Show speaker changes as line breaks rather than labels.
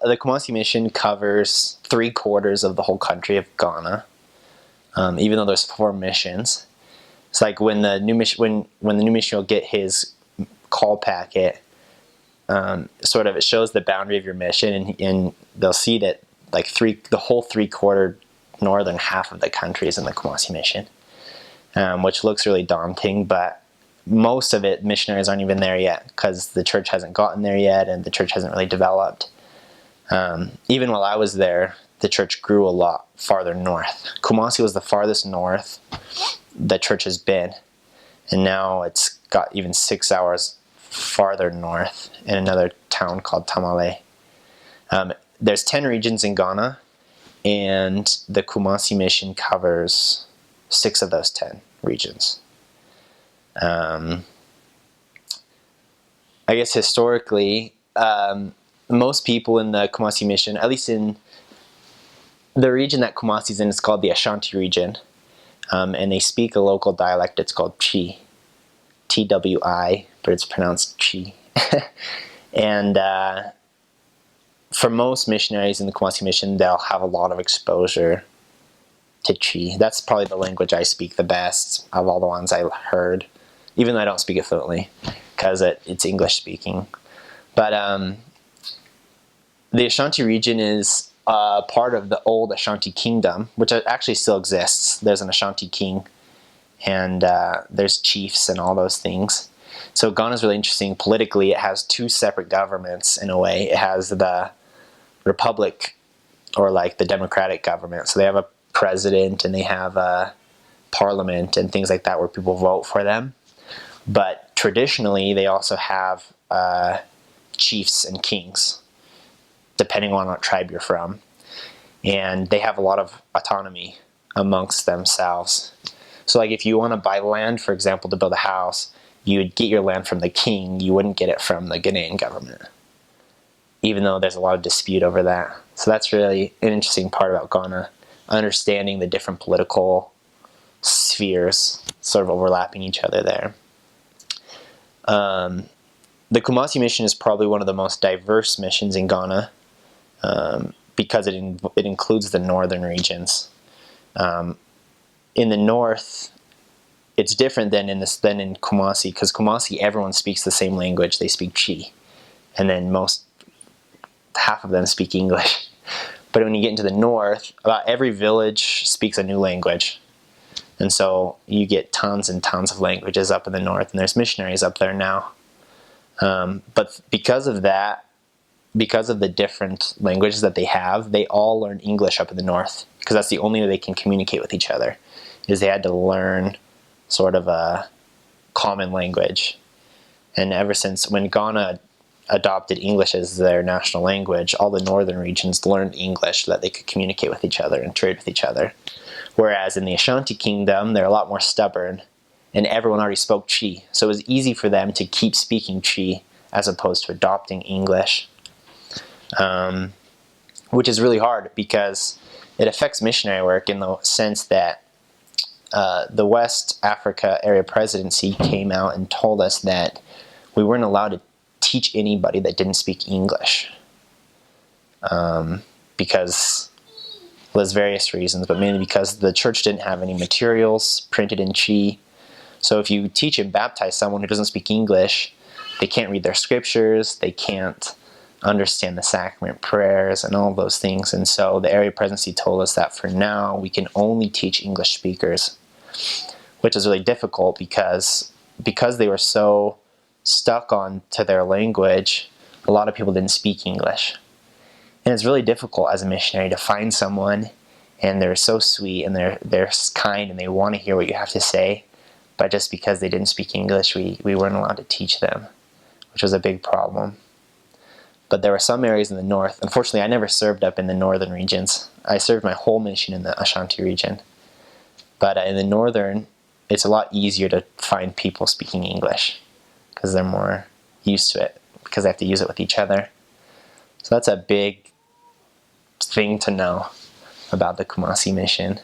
the Kumasi mission covers 3/4 of the whole country of Ghana, even though there's 4 missions. It's like when the new mission when the new mission will get his call packet, sort of it shows the boundary of your mission, and they'll see that like the whole 3/4 northern half of the country is in the Kumasi mission, which looks really daunting, but most of it, missionaries aren't even there yet because the church hasn't gotten there yet and the church hasn't really developed. Even while I was there, the church grew a lot farther north. Kumasi was the farthest north the church has been, and now it's got even 6 hours farther north in another town called Tamale. There's 10 regions in Ghana, and the Kumasi mission covers 6 of those 10 regions. I guess historically, most people in the Kumasi mission, at least in the region that Kumasi's in, is called the Ashanti region, and they speak a local dialect. It's called Twi, Twi, but it's pronounced Chi. And for most missionaries in the Kumasi mission, they'll have a lot of exposure to Twi. That's probably the language I speak the best of all the ones I heard, even though I don't speak it fluently because it's English speaking. But the Ashanti region is part of the old Ashanti kingdom, which actually still exists. There's an Ashanti king, and there's chiefs and all those things. So Ghana's really interesting. Politically, it has 2 separate governments in a way. It has the republic, or like the democratic government. So they have a president and they have a parliament and things like that where people vote for them. But traditionally, they also have chiefs and kings, depending on what tribe you're from. And they have a lot of autonomy amongst themselves. So like if you want to buy land, for example, to build a house, you would get your land from the king. You wouldn't get it from the Ghanaian government, even though there's a lot of dispute over that. So that's really an interesting part about Ghana, understanding the different political spheres sort of overlapping each other there. The Kumasi mission is probably one of the most diverse missions in Ghana, because it includes the northern regions. In the north, it's different than in Kumasi, because Kumasi, everyone speaks the same language. They speak Twi, and then half of them speak English. But when you get into the north, about every village speaks a new language. And so you get tons and tons of languages up in the north, and there's missionaries up there now. But because of that, because of the different languages that they have, they all learn English up in the north, because that's the only way they can communicate with each other, is they had to learn sort of a common language. And ever since when Ghana adopted English as their national language, all the northern regions learned English so that they could communicate with each other and trade with each other. Whereas in the Ashanti kingdom, they're a lot more stubborn, and everyone already spoke Twi. So it was easy for them to keep speaking Twi as opposed to adopting English, which is really hard because it affects missionary work in the sense that the West Africa Area Presidency came out and told us that we weren't allowed to teach anybody that didn't speak English, because there's various reasons, but mainly because the church didn't have any materials printed in Twi. So if you teach and baptize someone who doesn't speak English, they can't read their scriptures, they can't understand the sacrament prayers and all those things. And so the area presidency told us that for now we can only teach English speakers, which is really difficult because they were so stuck on to their language, a lot of people didn't speak English. And it's really difficult as a missionary to find someone, and they're so sweet and they're kind and they want to hear what you have to say, but just because they didn't speak English, we weren't allowed to teach them, which was a big problem. But there were some areas in the north. Unfortunately, I never served up in the northern regions. I served my whole mission in the Ashanti region. But in the northern, it's a lot easier to find people speaking English because they're more used to it, because they have to use it with each other. So that's a big thing to know about the Kumasi mission.